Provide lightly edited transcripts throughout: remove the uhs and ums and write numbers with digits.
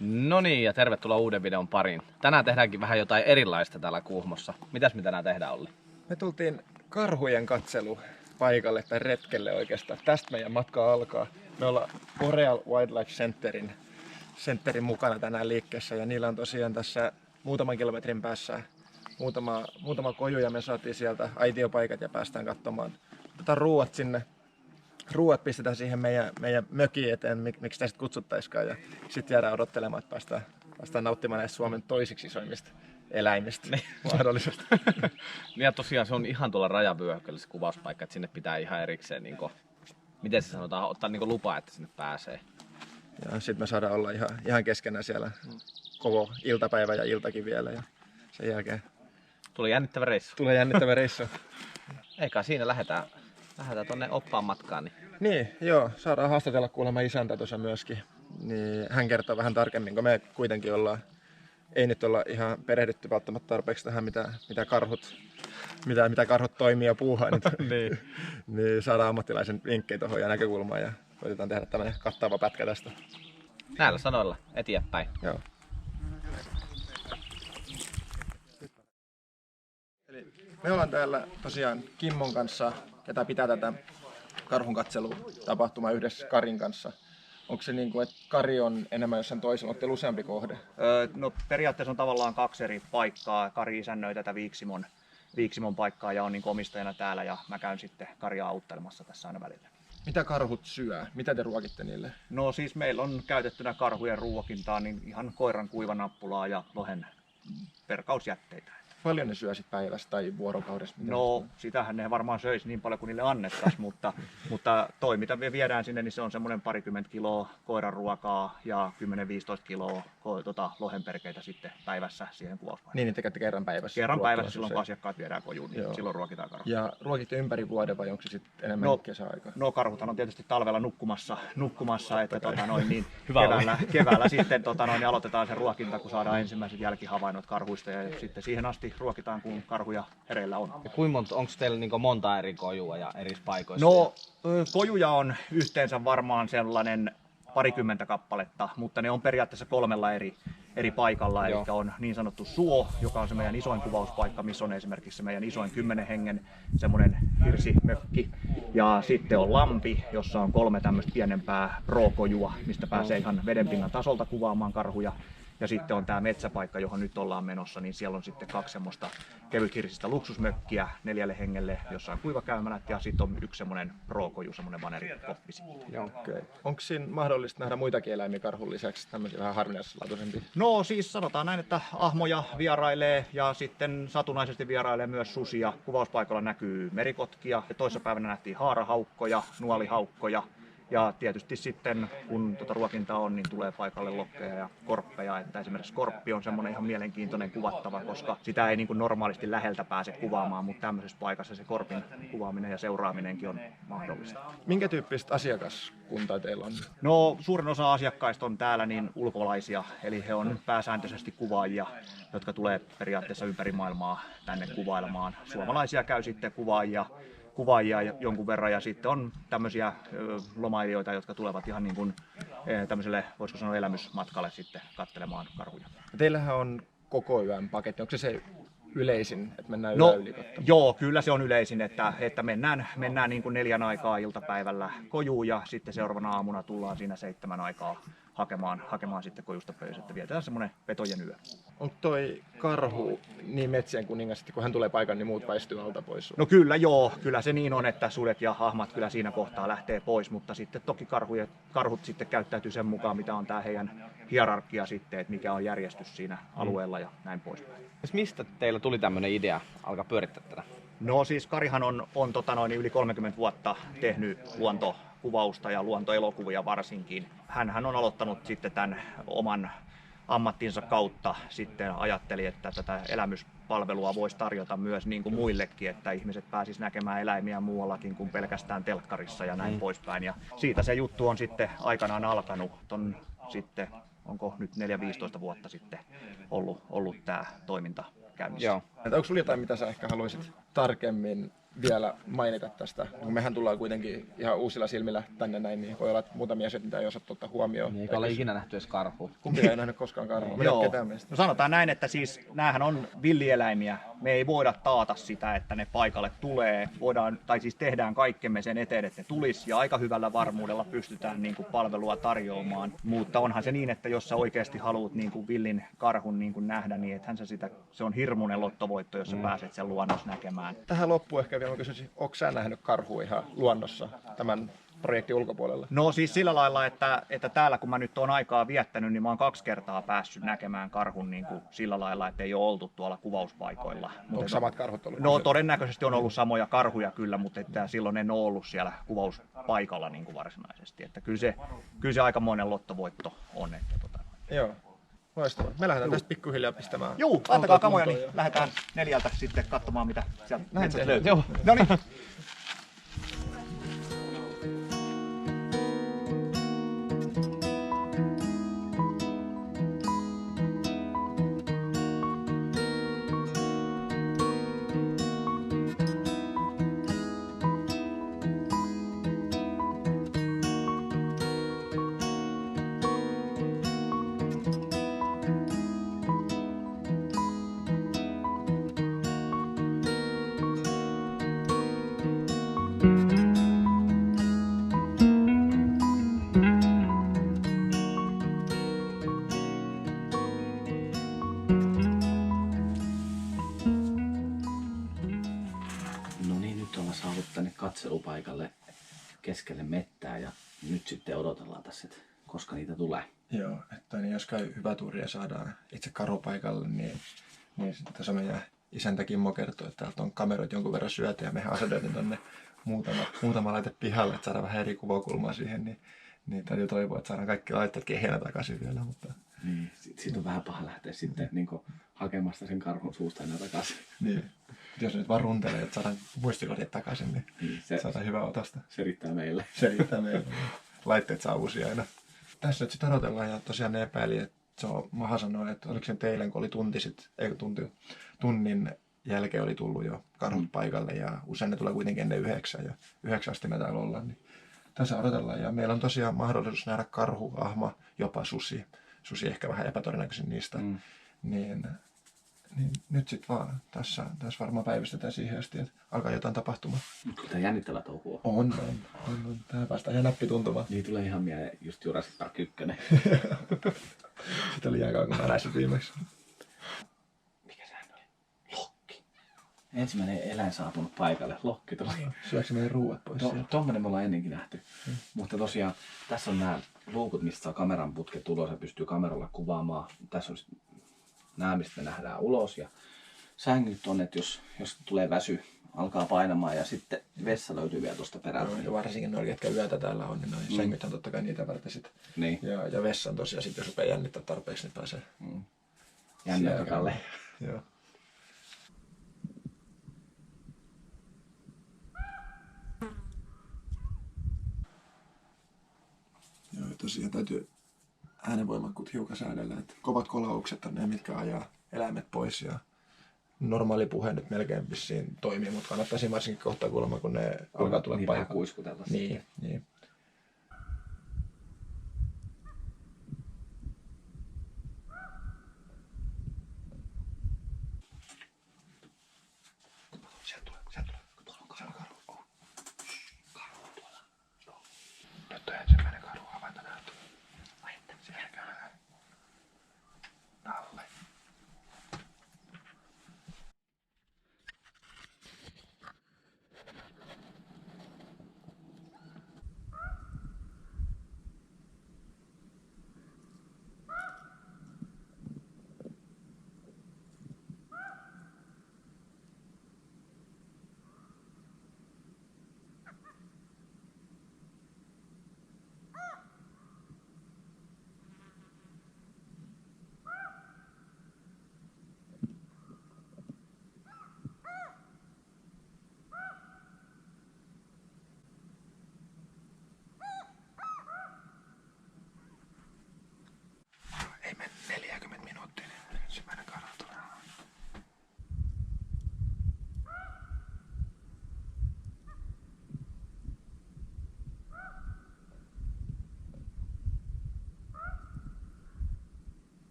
No niin, ja tervetuloa uuden videon pariin. Tänään tehdäänkin vähän jotain erilaista täällä Kuhmossa. Mitäs me tänään tehdään, Olli? Me tultiin karhujen katselu paikalle tai retkelle oikeastaan. Tästä meidän matka alkaa. Me ollaan Boreal Wildlife Centerin mukana tänään liikkeessä ja niillä on tosiaan tässä muutaman kilometrin päässä muutama koju ja me saatiin sieltä aitiopaikat ja päästään katsomaan. Otetaan ruuat sinne. Ruuat pistetään siihen meidän mökiin eteen, miksi sitä sitten kutsuttaisikaan, ja sitten jäädään odottelemaan, että päästään nauttimaan näistä Suomen toisiksi isoimmista eläimistä mahdollisesti. Ja tosiaan se on ihan tuolla rajavyöhykkeellä se kuvauspaikka, että sinne pitää ihan erikseen, miten se sanotaan, ottaa lupa, että sinne pääsee. Ja sitten me saadaan olla ihan keskenään siellä koko iltapäivä ja iltakin vielä, ja sen jälkeen Tuli jännittävä reissu. tulee jännittävä reissu. Eikä siinä lähdetään tonne oppaan matkaan. Niin, joo, saadaan haastatella kuulemma isäntä tuossa myöskin. Niin hän kertoo vähän tarkemmin, kun me kuitenkin ei nyt olla ihan perehdytty välttämättä tarpeeksi tähän, mitä karhut toimii ja puuhaa. niin saadaan ammattilaisen vinkkejä tuohon ja näkökulmaan ja koitetaan tehdä tämmöinen kattava pätkä tästä. Näillä sanoilla eteenpäin. Joo. Eli me ollaan täällä tosiaan Kimmon kanssa, ketä pitää tätä karhunkatselutapahtumaa yhdessä Karin kanssa. Onko se niin kuin, että Kari on enemmän jossain toisella, onko teillä useampi kohde? No periaatteessa on tavallaan kaksi eri paikkaa. Kari isännöi tätä Viiksimon paikkaa ja on niin omistajana täällä ja mä käyn sitten Karia auttelemassa tässä aina välillä. Mitä karhut syö? Mitä te ruokitte niille? No siis meillä on käytettynä karhujen ruokintaan niin ihan koiran kuivanappulaa ja lohen perkausjätteitä. Paljon ne syö sit päivässä tai vuorokaudessa? No sitähän ne varmaan söisi niin paljon kuin niille annettaisiin, mutta toi mitä me viedään sinne, niin se on semmoinen 20 kiloa koiran ruokaa ja 10-15 kiloa lohenperkeitä sitten päivässä siihen kuvauspaikkaan. Niin, te käytte kerran päivässä? Kerran päivässä silloin kun asiakkaat viedään kojuun, niin silloin ruokitaan karhuja. Ja ruokitte ympäri vuoden vai onko se sitten enemmän kesäaikaa? No karhuthan on tietysti talvella nukkumassa että Hyvä keväällä sitten aloitetaan se ruokinta, kun saadaan ensimmäiset jälkihavainnot karhuista ja sitten siihen asti ruokitaan, kun karhuja hereillä on. Ja onko teillä monta eri kojua ja eri paikoissa? No kojuja on yhteensä varmaan sellainen 20 kappaletta, mutta ne on periaatteessa 3 eri paikalla. Eli on niin sanottu suo, joka on se meidän isoin kuvauspaikka, missä on esimerkiksi se meidän isoin 10 hengen semmoinen hirsimökki. Ja sitten on lampi, jossa on 3 tämmöistä pienempää pro-kojua, mistä pääsee ihan vedenpinnan tasolta kuvaamaan karhuja. Ja sitten on tämä metsäpaikka, johon nyt ollaan menossa, niin siellä on sitten 2 semmoista kevythirsistä luksusmökkiä 4 hengelle, jossa on kuivakäymälät ja sitten on 1 semmoinen pro-koju, semmoinen vanerikoppi. Okay. Onko siinä mahdollista nähdä muitakin eläimiä karhun lisäksi, tämmöisiä vähän harvinaislaatuisempia? No siis sanotaan näin, että ahmoja vierailee ja sitten satunnaisesti vierailee myös susia. Kuvauspaikalla näkyy merikotkia ja toissapäivänä nähtiin haarahaukkoja, nuolihaukkoja. Ja tietysti sitten, kun ruokinta on, niin tulee paikalle lokkeja ja korppeja. Että esimerkiksi korppi on semmoinen ihan mielenkiintoinen kuvattava, koska sitä ei niin kuin normaalisti läheltä pääse kuvaamaan, mutta tämmöisessä paikassa se korpin kuvaaminen ja seuraaminenkin on mahdollista. Minkä tyyppistä asiakaskuntaa teillä on? No suurin osa asiakkaista on täällä niin ulkolaisia, eli he on pääsääntöisesti kuvaajia, jotka tulee periaatteessa ympäri maailmaa tänne kuvailemaan. Suomalaisia käy sitten kuvaajia jonkun verran ja sitten on tämmöisiä lomailijoita, jotka tulevat ihan niin kuin tämmöiselle, voisiko sanoa elämysmatkalle sitten katselemaan karhuja. Teillähän on koko yön paketti, onko se yleisin, että mennään yön yli katsomaan? Joo, kyllä se on yleisin, että mennään niin kuin 4 aikaa iltapäivällä kojuun ja sitten seuraavana aamuna tullaan siinä 7 aikaa hakemaan sitten kojusta pois, että vietetään semmoinen petojen yö. Onko toi karhu niin metsien kuningas, että kun hän tulee paikan, niin muut väistyy alta pois? No kyllä se niin on, että sudet ja ahmat kyllä siinä kohtaa lähtee pois, mutta sitten toki karhut sitten käyttäytyy sen mukaan, mitä on tämä heidän hierarkia sitten, että mikä on järjestys siinä alueella ja näin poispäin. Mistä teillä tuli tämmöinen idea alkaa pyörittää tätä? No siis Karihan on yli 30 vuotta tehnyt luontokuvausta ja luontoelokuvia varsinkin. Hänhän on aloittanut sitten tämän oman ammattinsa kautta sitten ajatteli, että tätä elämyspalvelua voisi tarjota myös niin kuin muillekin, että ihmiset pääsisivät näkemään eläimiä muuallakin kuin pelkästään telkkarissa ja näin poispäin. Ja siitä se juttu on sitten aikanaan alkanut. On sitten, onko nyt 4-15 vuotta sitten ollut tämä toiminta käynnissä. Joo. Onko sinulla jotain, mitä sä ehkä haluaisit tarkemmin vielä mainita tästä. Mehän tullaan kuitenkin ihan uusilla silmillä tänne näin, niin voi olla, että muutamia asioita, mitä ei osattu ottaa huomioon. Niin, eikä ole ikinä nähty edes karhua. Kumpi ei nähnyt koskaan karhua? Joo. No sanotaan näin, että siis näähän on villieläimiä. Me ei voida taata sitä, että ne paikalle tulee. Tehdään kaikkemme sen eteen, että ne tulisi ja aika hyvällä varmuudella pystytään niin kuin palvelua tarjoamaan. Mutta onhan se niin, että jos sä oikeasti haluat niin kuin villin karhun niin kuin nähdä, niin ethän se on hirmuinen lottovoitto, jos sä pääset sen luonnossa näkemään. Tähän loppuun ehkä vielä kysyisin, onko sä nähnyt karhua ihan luonnossa tämän projektin ulkopuolella? No siis sillä lailla, että täällä kun mä nyt oon aikaa viettänyt, niin mä oon 2 kertaa päässyt näkemään karhun niin kuin sillä lailla, että ei ole oltu tuolla kuvauspaikoilla. Onko samat karhut ollut? No todennäköisesti on ollut samoja karhuja kyllä, mutta että silloin en ole ollut siellä kuvauspaikalla niin kuin varsinaisesti. Että kyllä se aikamoinen lottovoitto on. Että Joo. Loistavaa. Me lähdetään tästä pikkuhiljaa pistämään. Juu, laittakaa kamoja, niin lähdetään 4 sitten katsomaan, mitä sieltä metsästä löytyy. Joo. No niin. No niin, nyt ollaan saavut tänne katselupaikalle keskelle mettää ja nyt sitten odotellaan tässä, että koska niitä tulee. Joo, että niin jos käy hyvä tuuri ja saadaan itse karhupaikalle, niin tässä meidän isäntä Kimmo kertoo, että täältä on kameroita jonkun verran syöty ja mehän asetettiin tonne muutama laite pihalle, että saadaan vähän eri kuvakulmaa siihen, niin täytyy toivoa, että saadaan kaikki laitteet ehjänä takaisin vielä. Mutta... Niin, siitä on vähän paha lähteä sitten niin hakemasta sen karhun suusta enää takaisin. Niin. Jos nyt vaan runtelee, että saadaan muistikortit takaisin, niin saadaan hyvää otosta. Se riittää meille. Se riittää meille. Laitteet saa uusia aina. Tässä nyt sitten odotellaan ja tosiaan ne epäili, että se on maha sanoa, että oliko se teille, kun oli tunnin jälkeen oli tullut jo karhut paikalle ja usein ne tulee kuitenkin ennen 9 ja 9 asti me täällä ollaan. Niin tässä odotellaan ja meillä on tosiaan mahdollisuus nähdä karhu, ahma, jopa susi. Susi ehkä vähän epätodennäköisin niistä. Niin nyt sitten vaan tässä varmaan päivystetään siihen asti, että alkaa jotain tapahtumaan. Kyllä tämä jännittävä touhua. On. Tähän päästään ihan näppituntumaan. Niin tulee ihan mieleen just Jurassic Park 1. Sitä oli aikaa, kun mä näin sen viimeksi. Mikä sehän oli? Lokki. Ensimmäinen eläin saapunut paikalle. Lokki tuli. Syöksä meidän ruuat pois sieltä? Tuommoinen me ollaan ennenkin nähty. Mutta tosiaan tässä on nämä luukut, mistä saa kameran putket ulos ja pystyy kameralla kuvaamaan. Tässä on nämä, mistä me nähdään ulos. Ja sängyt on, että jos tulee väsy, alkaa painamaan ja sitten vessa löytyy vielä tuosta perältä. Ja varsinkin noilla, ketkä yötä täällä on, niin noi sängythän totta kai niitä varten sit. Niin. Ja vessan tosiaan, sit jos rupeaa jännittää tarpeeksi, niin pääsee. Jännittävälle. Joo. Joo, tosiaan täytyy äänenvoimakkuut hiukan säädellä, että kovat kolaukset on ne, mitkä ajaa eläimet pois ja normaali puhe nyt melkein vissiin toimii, mutta kannattaa siinä varsinkin kohtaa kuulemma, kun ne alkaa tulla niin paikalle. kuiskutella. Niin. Sieltä tulee. Tuolla on karhu. Karhu on tuolla. Nyt on ensimmäinen karhu havainto nähty. Ai että, sielläkään. Nalle.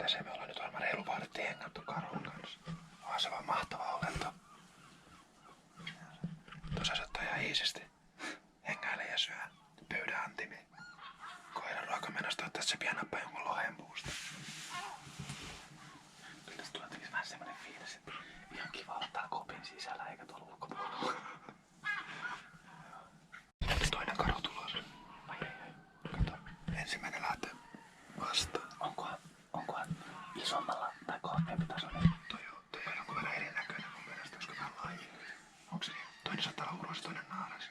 Tässä me ollaan nyt varmaan reilu vartti hengätty karhun kanssa. Onhan se vaan mahtava olento. Tuossa se ottaa ihan iisisti. Hengäilee ja syö pöydän antimiin. Koiran ruokamenosta toivottavasti se pian nappaa jonkun lohen puusta. Kyllä tästä tulee tekis vähän semmonen fiilis, että ihan kiva olla täällä kopin sisällä eikä tuolla ulkopuolella. Sitten toinen karhu tulos. Ai. Kato, ensimmäinen lähtee vastaan. Onkohan isommalla tai korkeampi tasoinen? Toi on jonkun verran erinäköinen mun mielestä, koska vähän laji. Onko se niin? Toinen saattaa olla uros, toinen naaras.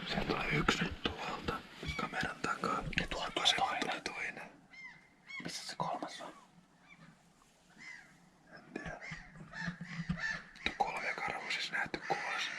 Sieltä tulee yksi nyt tuolta kameran takaa. Ja tuolta vasemmalta toinen. Missä se kolmas on? En tiedä. Tuo 3 karhua siis nähty kuvassa.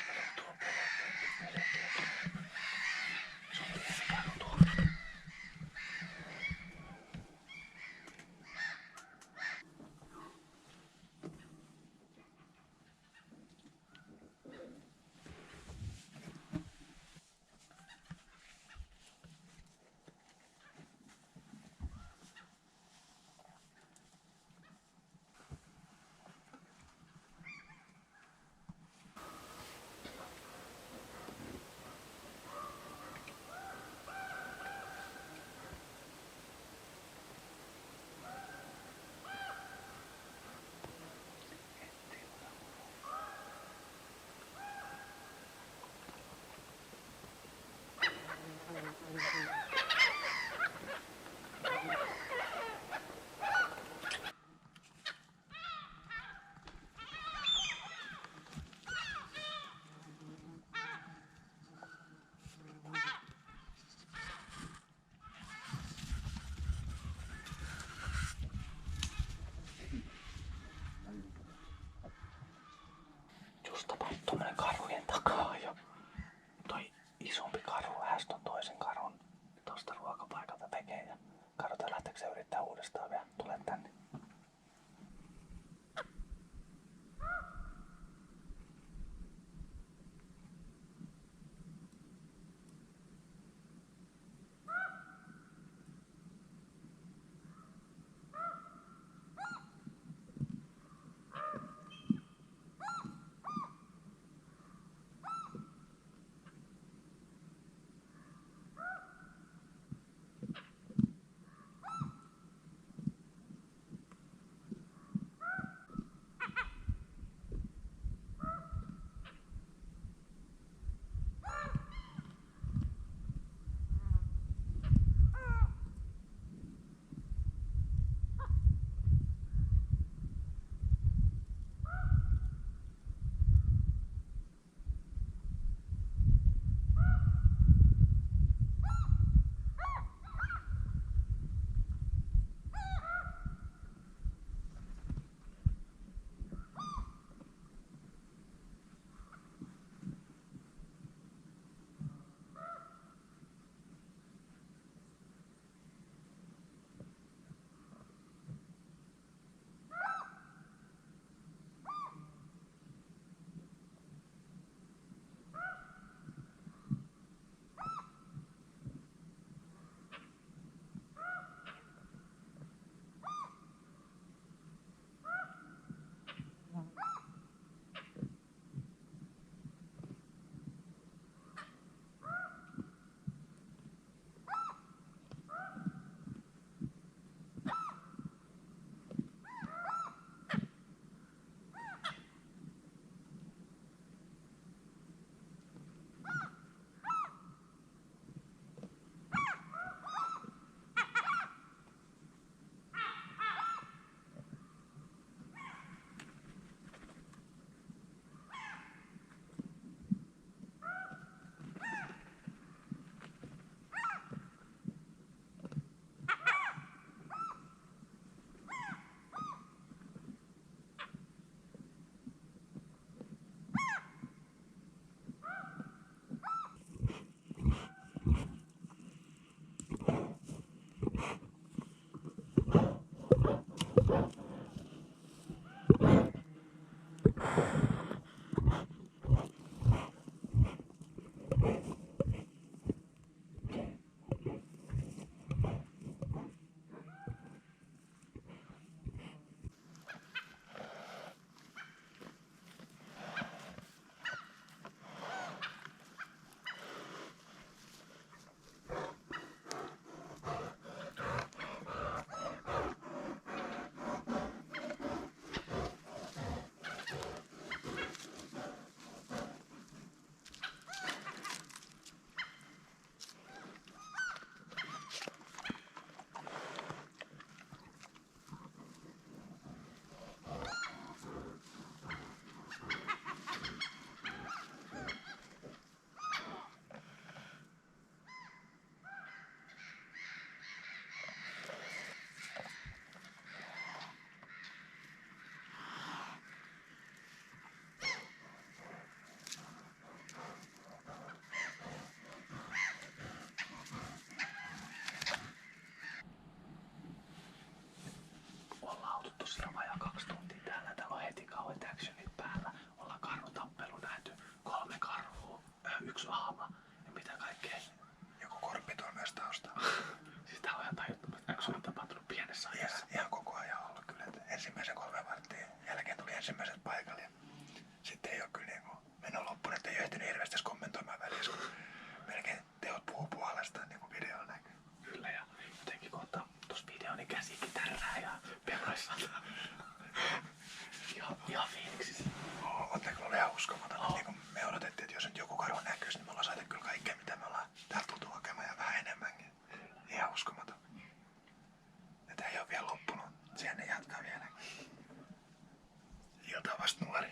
Ihan fiiliksissä. Mutta kyllä oli ihan uskomaton. Niin kuin me odotettiin, että jos nyt joku karhu näkyisi, niin me ollaan saatu kyllä kaikkea, mitä me ollaan täältä tultu hakemaan ja vähän enemmänkin. Ihan uskomaton. Ja tää ei ole vielä loppunut. Siihen ne jatkaa vielä. Ilta on vasta nuori.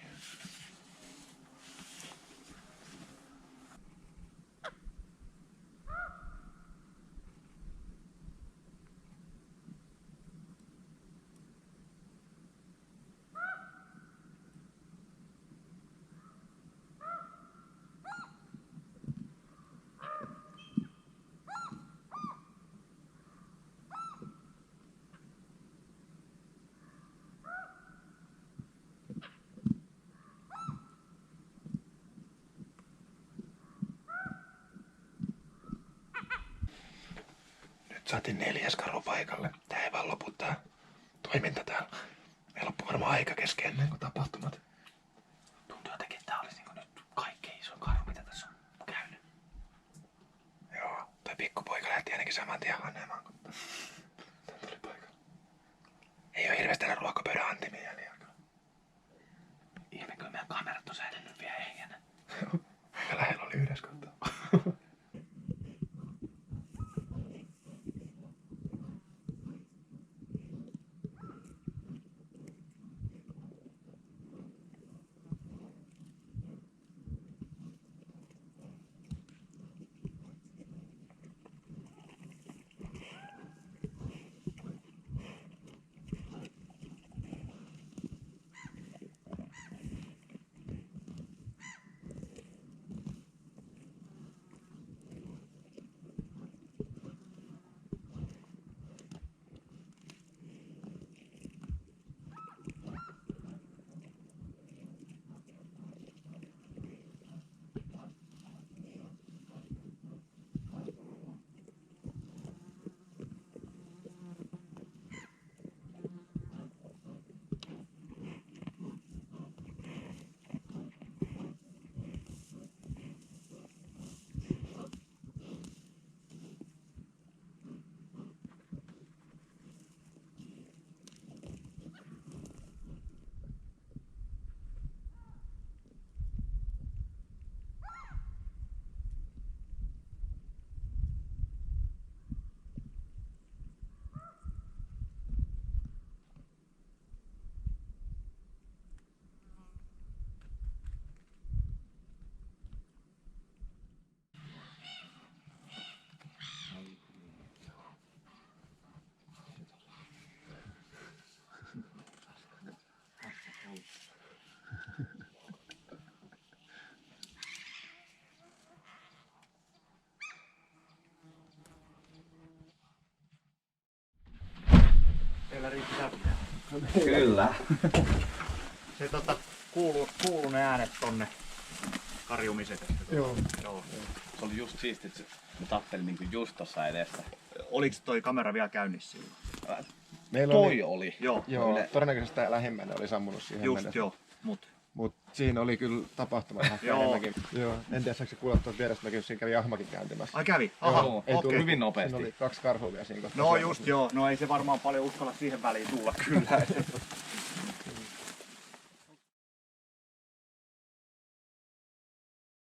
Nyt saatiin 4. karhu paikalle. Tää ei vaan lopu tää toiminta täällä. Meillä loppuu varmaan aika kesken ennen kuin tapahtumat. Tuntuu jotenkin, että tää olisi niinku nyt kaikkein isoin karhu, mitä tässä on käynyt. Joo, toi pikkupoika lähti ainakin saman tien hanemaan, kun tää tuli paikalle. Ei oo hirveästi enää ruokapöydän antimia jäljellä. Ihmekö meidän kamerat on säilynyt vielä hengenä. Aika lähellä oli yhdessä kohtaa. Teillä riitti läpi. Kyllä. Se kuuluu ne äänet tonne karjumiset. Joo. Joo. Se oli just siisti, että me tappeli niinku just tossa edessä. Oliko toi kamera vielä käynnissä silloin? Meillä Oli. Joo. Joo, todennäköisesti tää lähimmäinen oli sammunut siihen Just mennessä. joo. Mut siinä oli kyllä tapahtuma ihan Joo. enemmänkin. Joo. En tiedä, saako se kuulla tuolta vierestä, mäkin siinä kävi Ahmakin kääntymässä. Ai kävi? Aha, Joo, ei tullut okei. hyvin nopeasti. Siinä oli 2 karhua vielä siinä kohtaa. No just joo, no ei se varmaan paljon uskalla siihen väliin tulla kyllä.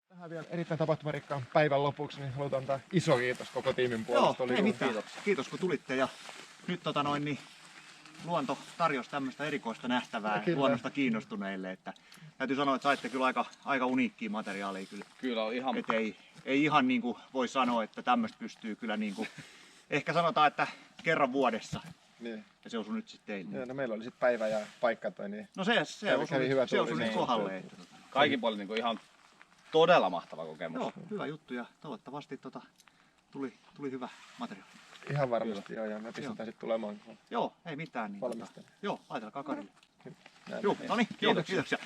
Tähän vielä erittäin tapahtumarikkaan päivän lopuksi, niin halutaan antaa iso kiitos koko tiimin puolesta. Joo, ei mitään. Kiitos kun tulitte ja nyt niin luonto tarjosi tämmöistä erikoista nähtävää Kyllä. luonnosta kiinnostuneille, että täytyy sanoa, että saitte kyllä aika uniikkia materiaalia kyllä. Kyllä on ihan... Et ei ihan niin kuin voi sanoa, että tämmöistä pystyy kyllä niin kuin, ehkä sanotaan, että kerran vuodessa. Niin. Ja se osui nyt sitten teille. Joo, no meillä oli sitten päivä ja paikka toi, niin No se kävi hyvä osui tuuri, nyt niin. kohdalle. Kaikin puolin niinku ihan todella mahtava kokemus. Joo, hyvä juttu ja toivottavasti tuli hyvä materiaali. ihan varmasti joo, ja me pistetään sitten tulemaan. Joo, ei mitään. Niin Valmistelen. joo, laitelkaa karille. Näin. Joo, no niin, kiitoksia.